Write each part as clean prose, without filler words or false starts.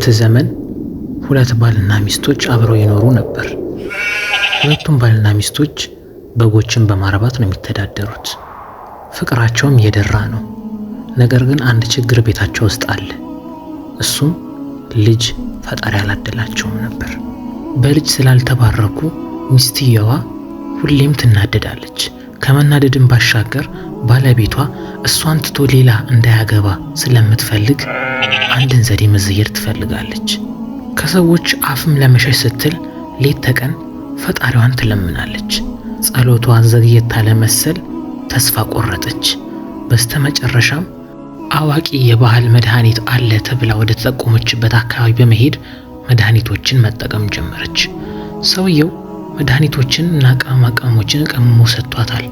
በጥንት ዘመን ሁለት ባልና ሚስቶች አብረው ይኖሩ ነበር። ሁለቱም ባልና ሚስቶች በጎችን በማርባት ነው የሚተዳደሩት። ፍቅራቸውም የደራ ነው። ነገር ግን አንድ ችግር ቤታቸው ውስጥ አለ። እሱም ልጅ ፈጣሪ አላደላቸውም ነበር። በልጅ ስላልተባረኩ ሚስትየዋ ሁሌም ትናደዳለች። ከመናደድም ባሻገር ባለቤቷ እሷን ትቶ ሌላ እንዳያገባ ስለምትፈልግ አንድን ዘዴ መዘየር ትፈልጋለች። ከሰዎች አፍም ለመሸሽ ስትል ሌት ተቀን ፈጣሪዋን ትለምናለች። ጸሎቷ ዘግየት አለ መሰል ተስፋ ቆረጠች። በስተመጨረሻም አዋቂ የባህል መድኃኒት አለ ተብላ ወደ ተጠቆመችበት አካባቢ በመሄድ መድኃኒቶችን መጠቀም ጀመረች። ሰውየው መድኃኒቶችን እና ቅመማ ቅመሞችን ቀምሞ ሰጥቷታል።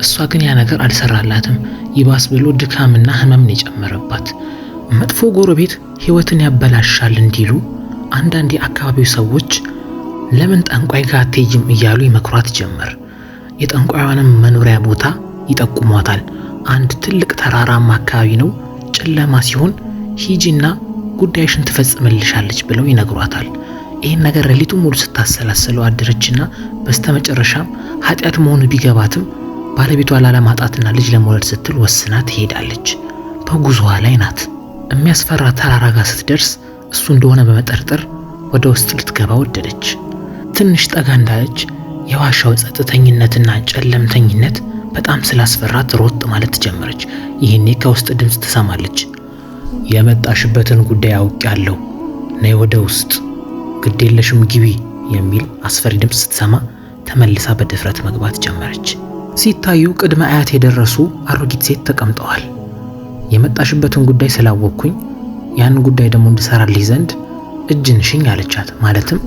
እሷ ግን ያ ነገር አልሰራላትም። ይባስ ብሎ ድካምና ህመምን የጨመረባት። መጥፎ ጎረቤት ህይወትን ያበላሻል እንዲሉ አንዳንድ የአካባቢው ሰዎች ለምን ጠንቋይ ጋር አትሄጂም እያሉ ይመክሯት ጀመር። የጠንቋዩንም መኖሪያ ቦታ ይጠቁሟታል። አንድ ትልቅ ተራራማ አካባቢ ነው። ጨለማ ሲሆን ሂጂና ጉዳይሽን ትፈጽምልሻለች ብለው ይነግሯታል። ይህን ነገር ሌሊቱን ሙሉ ስታሰላስለው አደረችና በስተመጨረሻም ኃጢአት መሆኑ ቢገባትም ባለቤቷ ላለማጣትና ልጅ ለመውለድ ስትል ወስና ትሄዳለች። በጉዞዋ ላይ ናት። የሚያስፈራ ተራራ ጋር ስትደርስ እሱ እንደሆነ በመጠርጠር ወደ ውስጥ ልትገባ ወደደች። ትንሽ ጠጋ እንዳለች የዋሻው ጸጥተኝነትና ጨለምተኝነት በጣም ስላስፈራት ሮጥ ማለት ጀመረች። ይህኔ ከውስጥ ድምፅ ትሰማለች። የመጣሽበትን ጉዳይ አውቄያለሁ፣ ነይ ወደ ውስጥ፣ ግዴለሽም ግቢ የሚል አስፈሪ ድምፅ ስትሰማ ተመልሳ በድፍረት መግባት ጀመረች። ሲታዩ ቅድመ አያት የደረሱ አሮጊት ሴት ተቀምጠዋል። የመጣሽበትን ጉዳይ ስላወቅኩኝ ያን ጉዳይ ደግሞ እንድሰራልሽ ዘንድ እጅ ንሽኝ አለቻት። ማለትም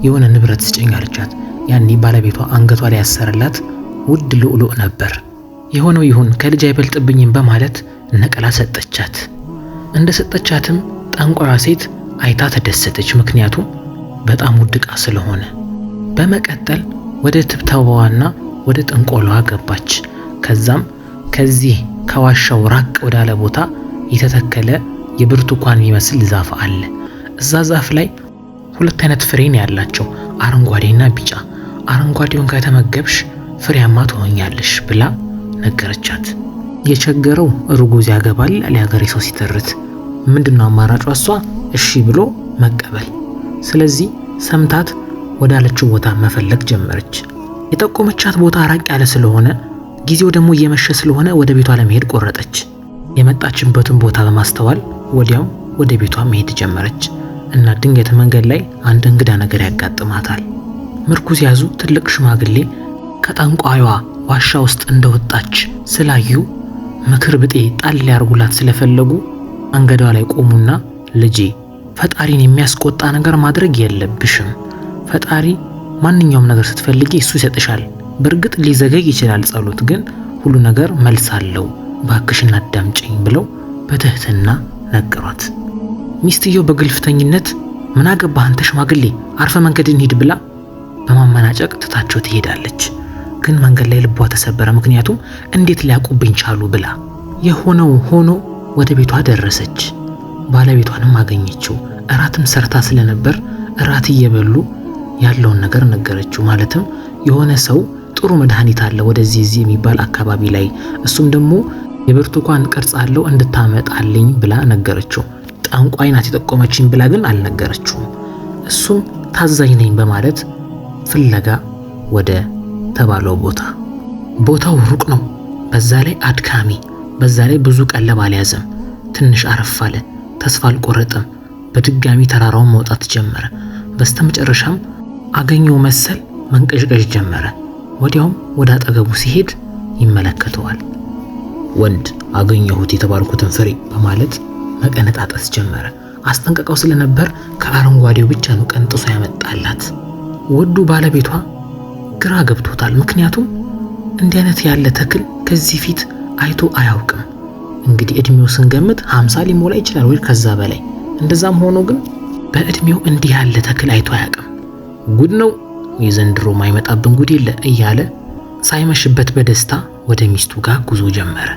የሆነ ንብረት ስጭኝ አለቻት። ያኔ ባለቤቷ አንገቷ ላይ ያሰረላት ውድ ልዑል ነበር። የሆነው ይሁን ከልጅ አይበልጥብኝም በማለት ነቀላ ሰጠቻት። እንደ ሰጠቻትም ጠንቋያ ሴት አይታ ተደሰተች፣ ምክንያቱም በጣም ውድ ዕቃ ስለሆነ። በመቀጠል ወደ ትብታዋና ወደ ጥንቆላዋ ገባች። ከዛም ከዚህ ከዋሻው ራቅ ወዳለ ቦታ የተተከለ የብርቱካን የሚመስል ዛፍ አለ። እዛ ዛፍ ላይ ሁለት አይነት ፍሬ ነው ያላቸው፣ አረንጓዴና ቢጫ። አረንጓዴውን ከተመገብሽ ፍሬያማ ትሆኛለሽ ብላ ነገረቻት። የቸገረው እርጉዝ ያገባል ለሀገሬ ሰው ሲተርት ምንድነው አማራጯ? እሷ እሺ ብሎ መቀበል። ስለዚህ ሰምታት ወዳለችው ቦታ መፈለግ ጀመረች። የጠቆመቻት ቦታ ራቅ ያለ ስለሆነ ጊዜው ደግሞ እየመሸ ስለሆነ ወደ ቤቷ ለመሄድ ቆረጠች። የመጣችበትን ቦታ በማስተዋል ወዲያው ወደ ቤቷ መሄድ ጀመረች እና ድንገት መንገድ ላይ አንድ እንግዳ ነገር ያጋጥማታል። ምርኩዝ ያዙ ትልቅ ሽማግሌ ከጠንቋይዋ ዋሻ ውስጥ እንደወጣች ስላዩ ምክር ብጤ ጣል ሊያርጉላት ስለፈለጉ አንገዷ ላይ ቆሙና ልጄ ፈጣሪን የሚያስቆጣ ነገር ማድረግ የለብሽም። ፈጣሪ ማንኛውም ነገር ስትፈልጊ እሱ ይሰጥሻል። በእርግጥ ሊዘገይ ይችላል ጸሎት፣ ግን ሁሉ ነገር መልስ አለው። ባክሽን አዳምጪኝ ብለው በትህትና ነገሯት። ሚስትየው በግልፍተኝነት ምን አገባህ አንተ ሽማግሌ፣ አርፈ መንገድን ሂድ ብላ በማመናጨቅ ትታቸው ትሄዳለች። ግን መንገድ ላይ ልቧ ተሰበረ። ምክንያቱም እንዴት ሊያውቁብኝ ቻሉ ብላ። የሆነው ሆኖ ወደ ቤቷ ደረሰች። ባለቤቷንም አገኘችው። እራትም ሰርታ ስለነበር እራት እየበሉ ያለውን ነገር ነገረችው። ማለትም የሆነ ሰው ጥሩ መድኃኒት አለ ወደዚህ የሚባል አካባቢ ላይ፣ እሱም ደግሞ የብርቱካን ቅርጽ አለው እንድታመጣልኝ ብላ ነገረችው። ጠንቋይ ናት የጠቆመችኝ ብላ ግን አልነገረችውም። እሱም ታዛኝ ነኝ በማለት ፍለጋ ወደ ተባለው ቦታው ሩቅ ነው፣ በዛ ላይ አድካሚ፣ በዛ ላይ ብዙ ቀለብ አልያዘም። ትንሽ አረፍ አለ፣ ተስፋ አልቆረጠም። በድጋሚ ተራራውን መውጣት ጀመረ። በስተመጨረሻም አገኘው መሰል መንቀዥቀዥ ጀመረ። ወዲያውም ወደ አጠገቡ ሲሄድ ይመለከተዋል። ወንድ አገኘሁት የተባልኩትን ፍሬ በማለት መቀነጣጠስ ጀመረ። አስጠንቀቀው ስለነበር ከአረንጓዴው ብቻ ነው ቀንጥሶ ያመጣላት። ወዱ ባለቤቷ ግራ ገብቶታል። ምክንያቱም እንዲህ አይነት ያለ ተክል ከዚህ ፊት አይቶ አያውቅም። እንግዲህ እድሜው ስንገምት 50 ሊሞላ ይችላል ወይ ከዛ በላይ። እንደዛም ሆኖ ግን በእድሜው እንዲህ ያለ ተክል አይቶ አያውቅም። ጉድ ነው የዘንድሮ ማይመጣብን ጉድ የለ እያለ ሳይመሽበት በደስታ ወደ ሚስቱ ጋር ጉዞ ጀመረ።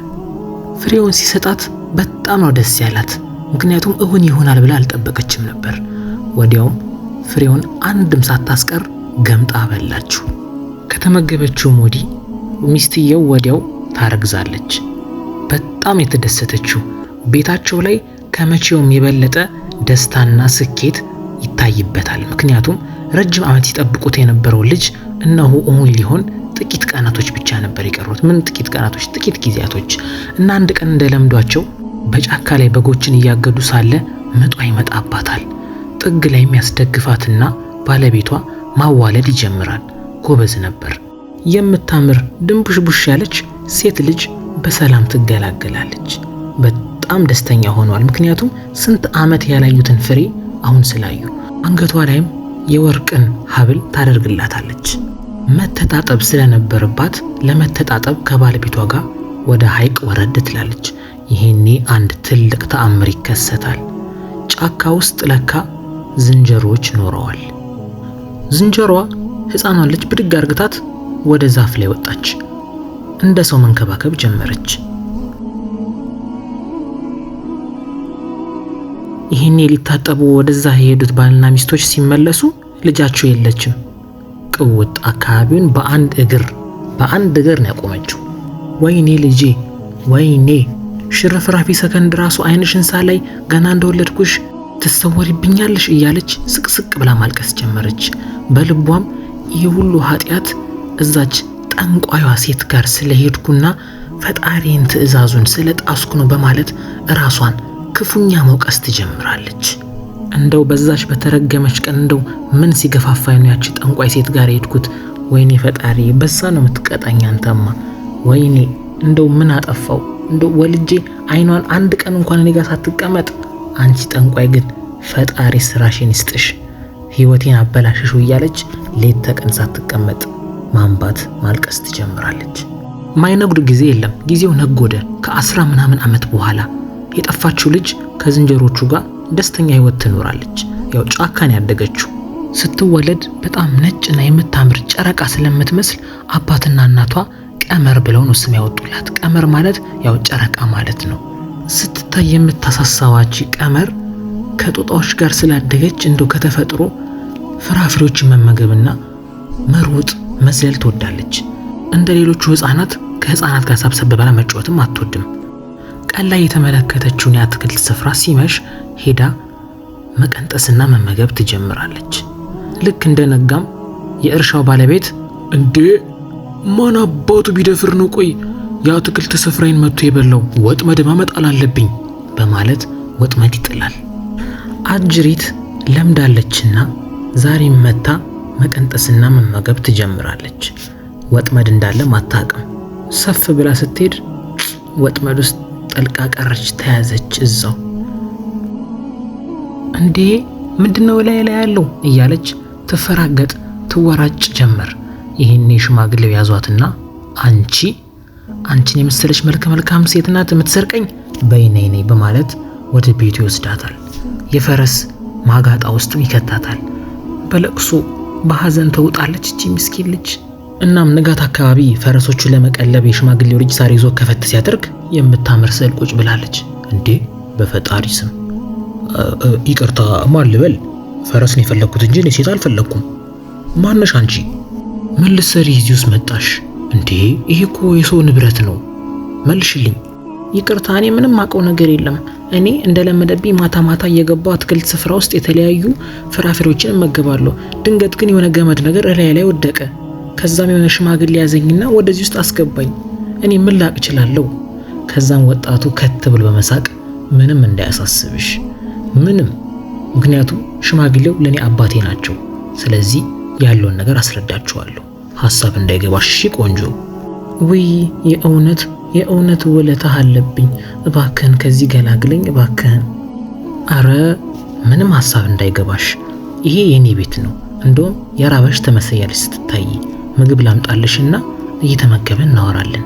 ፍሬውን ሲሰጣት በጣም ነው ደስ ያላት። ምክንያቱም እውን ይሆናል ብላ አልጠበቀችም ነበር። ወዲያውም ፍሬውን አንድም ሳታስቀር ገምጣ በላችሁ። ከተመገበችውም ወዲህ ሚስትየው ወዲያው ታረግዛለች። በጣም የተደሰተችው ቤታቸው ላይ ከመቼውም የበለጠ ደስታና ስኬት ይታይበታል። ምክንያቱም ረጅም ዓመት ሲጠብቁት የነበረው ልጅ እነሆ እውን ሊሆን ጥቂት ቀናቶች ብቻ ነበር የቀሩት። ምን ጥቂት ቀናቶች፣ ጥቂት ጊዜያቶች እና አንድ ቀን እንደለምዷቸው በጫካ ላይ በጎችን እያገዱ ሳለ ምጧ ይመጣባታል። ጥግ ላይ የሚያስደግፋትና ባለቤቷ ማዋለድ ይጀምራል። ጎበዝ ነበር። የምታምር ድንቡሽቡሽ ያለች ሴት ልጅ በሰላም ትገላገላለች። በጣም ደስተኛ ሆነዋል። ምክንያቱም ስንት ዓመት ያላዩትን ፍሬ አሁን ስላዩ። አንገቷ ላይም የወርቅን ሐብል ታደርግላታለች። መተጣጠብ ስለነበረባት ለመተጣጠብ ከባለቤቷ ጋር ወደ ሐይቅ ወረድ ትላለች። ይሄኔ አንድ ትልቅ ተአምር ይከሰታል። ጫካ ውስጥ ለካ ዝንጀሮዎች ኖረዋል። ዝንጀሮዋ ሕፃኗን ልጅ ብድግ አርግታት ወደ ዛፍ ላይ ወጣች። እንደ ሰው መንከባከብ ጀመረች። ይሄኔ ሊታጠቡ ወደዛ የሄዱት ባልና ሚስቶች ሲመለሱ ልጃቸው የለችም። ቅውጥ አካባቢውን በአንድ እግር ነው ያቆመችው። ወይኔ ልጄ ወይኔ፣ ሽርፍራፊ ሰከንድ ራሱ ዓይንሽን ሳላይ ገና እንደወለድኩሽ ትሰወሪብኛለሽ እያለች ስቅስቅ ብላ ማልቀስ ጀመረች። በልቧም ይህ ሁሉ ኃጢአት እዛች ጠንቋይዋ ሴት ጋር ስለሄድኩና ፈጣሪን ትዕዛዙን ስለጣስኩ ነው በማለት ራሷን ክፉኛ መውቀስ ትጀምራለች። እንደው በዛች በተረገመች ቀን እንደው ምን ሲገፋፋኝ ነው ያቺ ጠንቋይ ሴት ጋር የሄድኩት? ወይኔ ፈጣሪ፣ በዛ ነው የምትቀጣኝ አንተማ። ወይኔ እንደው ምን አጠፋው? እንደው ወልጄ ዓይኗን አንድ ቀን እንኳን እኔ ጋር ሳትቀመጥ። አንቺ ጠንቋይ ግን ፈጣሪ ስራሽን ይስጥሽ፣ ህይወቴን አበላሽሽ እያለች ሌት ተቀን ሳትቀመጥ ማንባት ማልቀስ ትጀምራለች። ማይነጉድ ጊዜ የለም። ጊዜው ነጎደ። ከ10 ምናምን ዓመት በኋላ የጠፋችው ልጅ ከዝንጀሮቹ ጋር ደስተኛ ህይወት ትኖራለች። ያው ጫካን ያደገችው ስትወለድ በጣም ነጭና የምታምር ጨረቃ ስለምትመስል አባትና እናቷ ቀመር ብለው ነው ስም ያወጡላት። ቀመር ማለት ያው ጨረቃ ማለት ነው። ስትታይ የምታሳሳዋች ቀመር ከጦጣዎች ጋር ስላደገች እንደው ከተፈጥሮ ፍራፍሬዎችን መመገብና መሮጥ መዝለል ትወዳለች። እንደ ሌሎቹ ህፃናት ከህፃናት ጋር ሰብሰብ ብላ መጫወትም አትወድም። ቀን ላይ የተመለከተችውን የአትክልት ስፍራ ሲመሽ ሄዳ መቀንጠስና መመገብ ትጀምራለች። ልክ እንደነጋም የእርሻው ባለቤት እንዴ ማን አባቱ ቢደፍር ነው ቆይ የአትክልት ስፍራዬን መጥቶ የበላው? ወጥመድ ማመጣል አለብኝ በማለት ወጥመድ ይጥላል። አጅሪት ለምዳለችና ዛሬም መታ መቀንጠስና መመገብ ትጀምራለች። ወጥመድ እንዳለ ማታቀም ሰፍ ብላ ስትሄድ ወጥመድ ውስጥ ጠልቃ ቀረች፣ ተያዘች እዛው። እንዴ ምንድነው ላይ ያለው እያለች ትፈራገጥ ትወራጭ ጀመር። ይሄኔ ሽማግሌው ያዟትና አንቺን የመሰለች መልከ መልካም ሴት ናት የምትሰርቀኝ፣ በይ ነይ ነይ በማለት ወደ ቤቱ ይወስዳታል። የፈረስ ማጋጣ ውስጥ ይከታታል። በለቅሶ በሐዘን ተውጣለች እቺ ምስኪን ልጅ። እናም ንጋት አካባቢ ፈረሶቹን ለመቀለብ የሽማግሌው ልጅ ሳር ይዞ ከፈት ሲያደርግ የምታምር ስዕል ቁጭ ብላለች። እንዴ በፈጣሪ ስም ይቅርታ ማን ልበል? ፈረስ ነው የፈለኩት እንጂ ሴት አልፈለኩም። ማነሽ አንቺ? ምን ልትሰሪ እዚህ ውስጥ መጣሽ? እንዴ ይሄ እኮ የሰው ንብረት ነው፣ መልሽልኝ። ይቅርታ እኔ ምንም አውቀው ነገር የለም። እኔ እንደለመደብኝ ማታ ማታ እየገባው አትክልት ስፍራ ውስጥ የተለያዩ ፍራፍሬዎችን እመገባለሁ። ድንገት ግን የሆነ ገመድ ነገር እላይ ላይ ወደቀ። ከዛም የሆነ ሽማግሌ ያዘኝና ወደዚህ ውስጥ አስገባኝ። እኔ ምን ላቅ እችላለሁ? ከዛም ወጣቱ ከት ብሎ በመሳቅ ምንም እንዳያሳስብሽ፣ ምንም፣ ምክንያቱም ሽማግሌው ለኔ አባቴ ናቸው። ስለዚህ ያለውን ነገር አስረዳቸዋለሁ፣ ሐሳብ እንዳይገባሽ እሺ ቆንጆ። ወይ የእውነት ውለታህ አለብኝ፣ እባክህን ከዚህ ገላግለኝ እባክህን። አረ ምንም ሐሳብ እንዳይገባሽ፣ ይሄ የኔ ቤት ነው። እንደውም የራበሽ ተመሰያለሽ ስትታይ። ምግብ ላምጣልሽና እየተመገበን እናወራለን።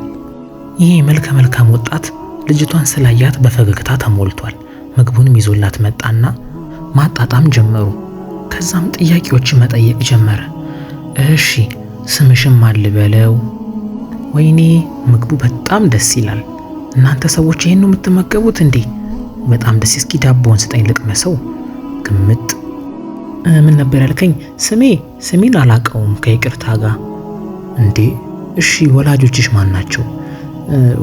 ይሄ መልከ መልካም ወጣት ልጅቷን ስላያት በፈገግታ ተሞልቷል። ምግቡንም ይዞላት መጣና ማጣጣም ጀመሩ። ከዛም ጥያቄዎችን መጠየቅ ጀመረ። እሺ ስምሽም አልበለው? ወይኔ ምግቡ በጣም ደስ ይላል። እናንተ ሰዎች ይሄን ነው የምትመገቡት እንዴ? በጣም ደስ እስኪ ዳቦውን ስጠኝ ልቅመሰው። ግምጥ ምን ነበር ያልከኝ? ስሜን አላቀውም ከይቅርታ ጋር። እንዴ እሺ ወላጆችሽ ማን ናቸው?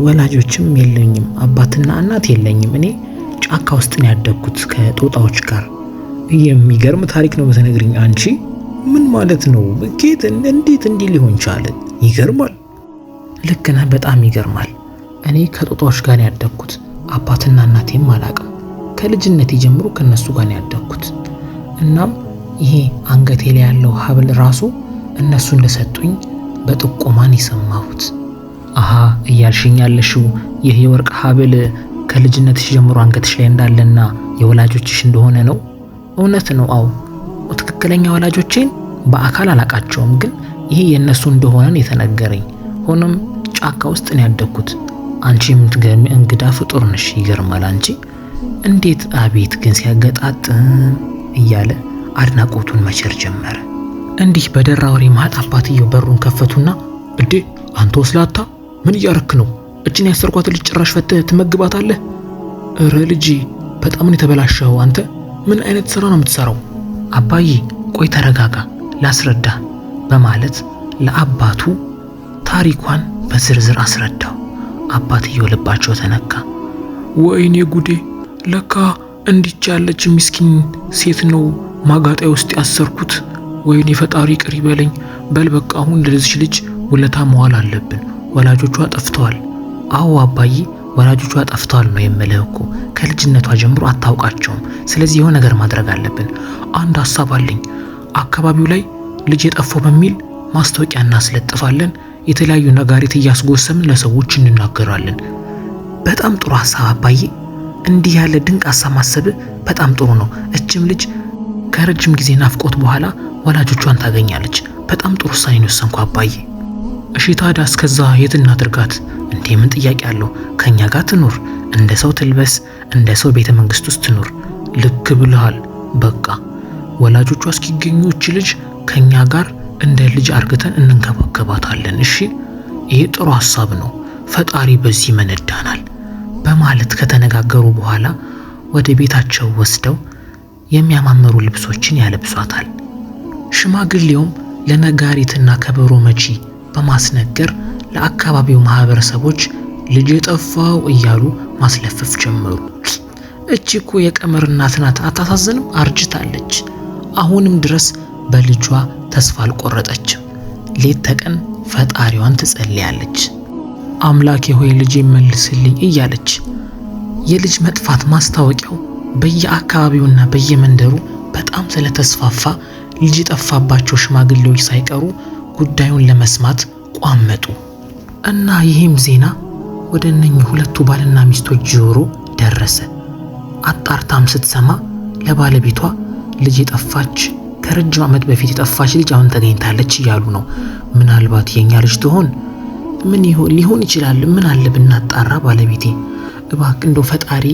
ወላጆችም የለኝም፣ አባትና እናት የለኝም። እኔ ጫካ ውስጥ ነው ያደግኩት ከጦጣዎች ጋር። የሚገርም ታሪክ ነው የምትነግሪኝ አንቺ። ምን ማለት ነው? እንዴት እንዲህ ሊሆን ቻለ? ይገርማል። ልክ ነህ፣ በጣም ይገርማል። እኔ ከጦጣዎች ጋር ነው ያደግኩት። አባትና እናቴም አላቅም። ከልጅነቴ ጀምሮ ከነሱ ጋር ነው ያደግኩት። እናም ይሄ አንገቴ ላይ ያለው ሀብል ራሱ እነሱ እንደሰጡኝ በጥቆማን የሰማሁት። አሃ እያልሽኝ ያለሽው ይህ የወርቅ ሀብል ከልጅነትሽ ጀምሮ አንገትሽ ላይ እንዳለና የወላጆችሽ እንደሆነ ነው? እውነት ነው። አዎ ትክክለኛ ወላጆቼን በአካል አላቃቸውም፣ ግን ይሄ የነሱ እንደሆነ የተነገረኝ። ሆኖም ጫካ ውስጥ ነው ያደግኩት። አንቺ የምትገርሚ እንግዳ ፍጡር ነሽ። ይገርማል። አንቺ እንዴት! አቤት ግን ሲያገጣጥም እያለ አድናቆቱን መቸር ጀመረ። እንዲህ በደራ ወሬ መሃል አባትየው በሩን ከፈቱና እንዴ አንተ ወስላታ ምን እያረክ ነው? እችን ያሰርኳት ልጅ ጭራሽ ፈተህ ትመግባታለህ? እረ ልጄ በጣም ነው የተበላሸው። አንተ ምን አይነት ስራ ነው የምትሰራው? አባዬ ቆይ ተረጋጋ ላስረዳ በማለት ለአባቱ ታሪኳን በዝርዝር አስረዳው። አባትየው ልባቸው ተነካ። ወይኔ ጉዴ! ለካ እንዲች ያለች ምስኪን ሴት ነው ማጋጣይ ውስጥ ያሰርኩት። ወይኔ ፈጣሪ ቅር ይበለኝ። በል በቃ አሁን ለዚህ ልጅ ውለታ መዋል አለብን። ወላጆቿ ጠፍተዋል። አዎ አባዬ ወላጆቿ ጠፍተዋል ነው የምልህ እኮ። ከልጅነቷ ጀምሮ አታውቃቸውም። ስለዚህ የሆነ ነገር ማድረግ አለብን። አንድ ሐሳብ አለኝ። አካባቢው ላይ ልጅ የጠፋው በሚል ማስታወቂያ እናስለጥፋለን። የተለያዩ ነጋሪት እያስጎሰምን ለሰዎች እንናገራለን። በጣም ጥሩ ሐሳብ አባዬ። እንዲህ ያለ ድንቅ ሐሳብ ማሰብ በጣም ጥሩ ነው። እችም ልጅ ከረጅም ጊዜ ናፍቆት በኋላ ወላጆቿን ታገኛለች። በጣም ጥሩ ውሳኔ ነው የወሰንኩ አባዬ። እሺ ታዲያ እስከዛ የት እናድርጋት? እንዴ ምን ጥያቄ አለው? ከኛ ጋር ትኑር፣ እንደ ሰው ትልበስ፣ እንደ ሰው ቤተ መንግስት ውስጥ ትኑር። ልክ ብለሃል። በቃ ወላጆቿ እስኪገኙ እቺ ልጅ ከኛ ጋር እንደ ልጅ አርግተን እንንከባከባታለን። እሺ ይሄ ጥሩ ሐሳብ ነው። ፈጣሪ በዚህ መነዳናል በማለት ከተነጋገሩ በኋላ ወደ ቤታቸው ወስደው የሚያማምሩ ልብሶችን ያለብሷታል። ሽማግሌውም ለነጋሪትና ከበሮ መቺ በማስነገር ለአካባቢው ማህበረሰቦች ልጅ የጠፋው እያሉ ማስለፈፍ ጀመሩ። እቺ እኮ የቀመር እናት ናት፣ አታሳዝንም? አርጅታለች። አሁንም ድረስ በልጇ ተስፋ አልቆረጠችም። ሌት ተቀን ፈጣሪዋን ትጸልያለች። አምላኬ ሆይ ልጅ መልስልኝ እያለች የልጅ መጥፋት ማስታወቂያው በየአካባቢውና በየመንደሩ በጣም ስለተስፋፋ ልጅ የጠፋባቸው ሽማግሌዎች ሳይቀሩ ጉዳዩን ለመስማት ቋመጡ እና ይህም ዜና ወደ እነኚህ ሁለቱ ባልና ሚስቶች ጆሮ ደረሰ። አጣርታም ስትሰማ ለባለቤቷ ልጅ የጠፋች ከረጅም ዓመት በፊት የጠፋች ልጅ አሁን ተገኝታለች እያሉ ነው። ምናልባት የኛ ልጅ ትሆን? ምን ሊሆን ይችላል? ምን አለ ብናጣራ? ባለቤቴ እባክህ እንደው ፈጣሪ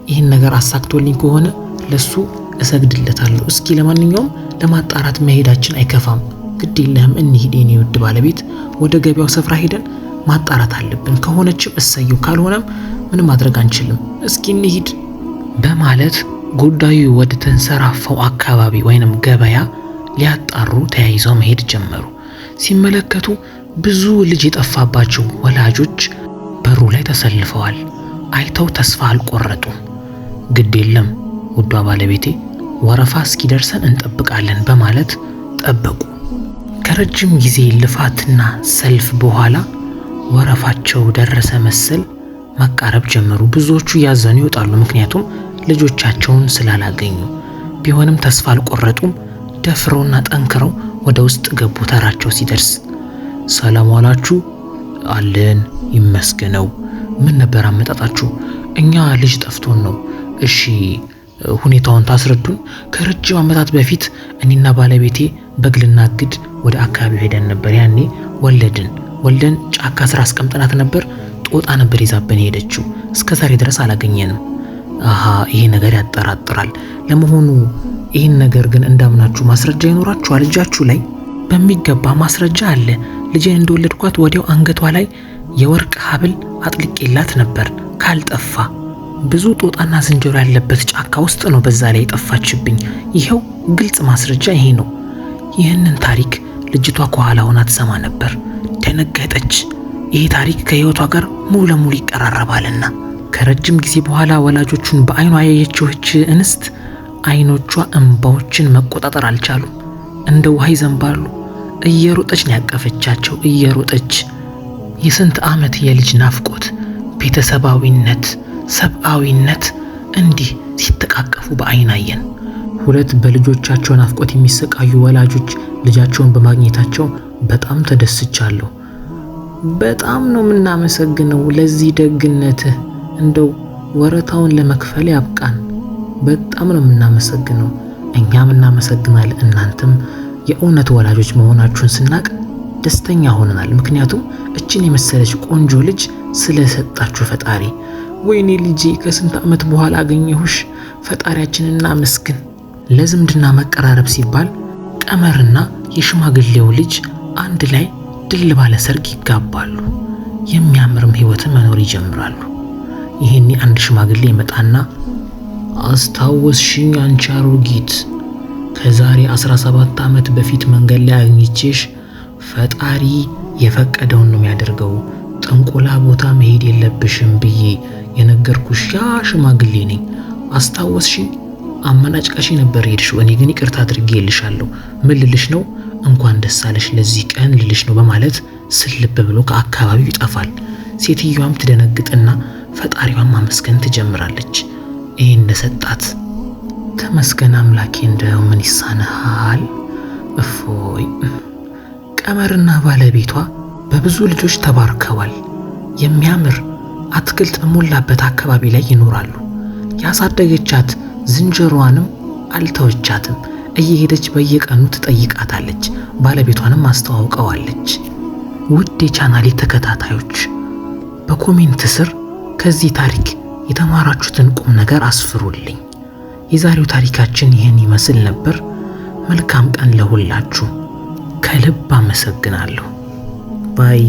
ይህን ነገር አሳክቶልኝ ከሆነ ለሱ እሰግድለታለሁ። እስኪ ለማንኛውም ለማጣራት መሄዳችን አይከፋም። ግድ የለህም እንሂድ የኔ ውድ ባለቤት። ወደ ገበያው ስፍራ ሄደን ማጣራት አለብን። ከሆነችም እሰየው፣ ካልሆነም ምንም ማድረግ አንችልም። እስኪ እንሂድ በማለት ጉዳዩ ወደ ተንሰራፋው አካባቢ ወይንም ገበያ ሊያጣሩ ተያይዘው መሄድ ጀመሩ። ሲመለከቱ ብዙ ልጅ የጠፋባቸው ወላጆች በሩ ላይ ተሰልፈዋል። አይተው ተስፋ አልቆረጡም። ግድ የለም ውዷ ባለቤቴ ወረፋ እስኪደርሰን እንጠብቃለን በማለት ጠበቁ። ከረጅም ጊዜ ልፋትና ሰልፍ በኋላ ወረፋቸው ደረሰ መሰል መቃረብ ጀመሩ። ብዙዎቹ ያዘኑ ይወጣሉ፣ ምክንያቱም ልጆቻቸውን ስላላገኙ። ቢሆንም ተስፋ አልቆረጡም። ደፍረውና ጠንክረው ወደ ውስጥ ገቡ። ተራቸው ሲደርስ ሰላም ዋላችሁ? አለን ይመስገነው። ምን ነበር አመጣጣችሁ? እኛ ልጅ ጠፍቶን ነው። እሺ ሁኔታውን ታስረዱን? ከረጅም ዓመታት በፊት እኔና ባለቤቴ በግ ልናግድ ወደ አካባቢው ሄደን ነበር። ያኔ ወልደን ጫካ ስራ አስቀምጠናት ነበር። ጦጣ ነበር ይዛብን ሄደችው። እስከዛሬ ድረስ አላገኘንም። አሃ ይሄ ነገር ያጠራጥራል። ለመሆኑ ይህን ነገር ግን እንዳምናችሁ ማስረጃ ይኖራችኋል? ልጃችሁ ላይ በሚገባ ማስረጃ አለ። ልጄን እንደወለድኳት ወዲያው አንገቷ ላይ የወርቅ ሐብል አጥልቄላት ነበር ካልጠፋ ብዙ ጦጣና ዝንጀሮ ያለበት ጫካ ውስጥ ነው በዛ ላይ የጠፋችብኝ። ይኸው ግልጽ ማስረጃ ይሄ ነው። ይህንን ታሪክ ልጅቷ ከኋላ ሆና ትሰማ ነበር። ደነገጠች። ይሄ ታሪክ ከህይወቷ ጋር ሙሉ ለሙሉ ይቀራረባልና። ከረጅም ጊዜ በኋላ ወላጆቹን በአይኗ ያየችውች እንስት አይኖቿ እንባዎችን መቆጣጠር አልቻሉም። እንደ ውሃ ይዘንባሉ። እየሮጠች ነው ያቀፈቻቸው። እየሮጠች የስንት ዓመት የልጅ ናፍቆት፣ ቤተሰባዊነት፣ ሰብአዊነት እንዲህ ሲተቃቀፉ በአይን አየን። ሁለት በልጆቻቸው ናፍቆት የሚሰቃዩ ወላጆች ልጃቸውን በማግኘታቸው በጣም ተደስቻለሁ። በጣም ነው የምናመሰግነው ለዚህ ደግነትህ። እንደው ወረታውን ለመክፈል ያብቃን። በጣም ነው የምናመሰግነው። እኛም እናመሰግናለን። እናንተም የእውነት ወላጆች መሆናችሁን ስናቅ ደስተኛ ሆነናል። ምክንያቱም እችን የመሰለች ቆንጆ ልጅ ስለሰጣችሁ ፈጣሪ። ወይኔ ልጄ ከስንት ዓመት በኋላ አገኘሁሽ። ፈጣሪያችንን እናመስግን። ለዝምድና መቀራረብ ሲባል ቀመርና የሽማግሌው ልጅ አንድ ላይ ድል ባለ ሰርግ ይጋባሉ። የሚያምርም ህይወትን መኖር ይጀምራሉ። ይሄኔ አንድ ሽማግሌ ይመጣና አስታወስሽኝ አንቺ አሮጊት፣ ከዛሬ 17 ዓመት በፊት መንገድ ላይ አግኝቼሽ ፈጣሪ የፈቀደውን ነው የሚያደርገው፣ ጥንቆላ ቦታ መሄድ የለብሽም ብዬ የነገርኩሽ ያ ሽማግሌ ነኝ። አስታወስሽኝ? አመናጭቃሽ ነበር ሄድሽው። እኔ ግን ይቅርታ አድርጌልሻለሁ። ምን ልልሽ ነው? እንኳን ደስ አለሽ ለዚህ ቀን ልልሽ ነው በማለት ስልብ ብሎ ከአካባቢው ይጠፋል። ሴትዮዋም ትደነግጥና ፈጣሪዋን ማመስገን ትጀምራለች። ይሄን እንደሰጣት ተመስገን አምላኬ፣ እንደው ምን ይሳነሃል? እፎይ። ቀመርና ባለቤቷ በብዙ ልጆች ተባርከዋል። የሚያምር አትክልት በሞላበት አካባቢ ላይ ይኖራሉ። ያሳደገቻት ዝንጀሮዋንም አልተወቻትም። እየሄደች በየቀኑ ትጠይቃታለች። ባለቤቷንም አስተዋውቀዋለች። ውድ የቻናሌ ተከታታዮች በኮሜንት ስር ከዚህ ታሪክ የተማራችሁትን ቁም ነገር አስፍሩልኝ። የዛሬው ታሪካችን ይህን ይመስል ነበር። መልካም ቀን ለሁላችሁ። ከልብ አመሰግናለሁ። ባይ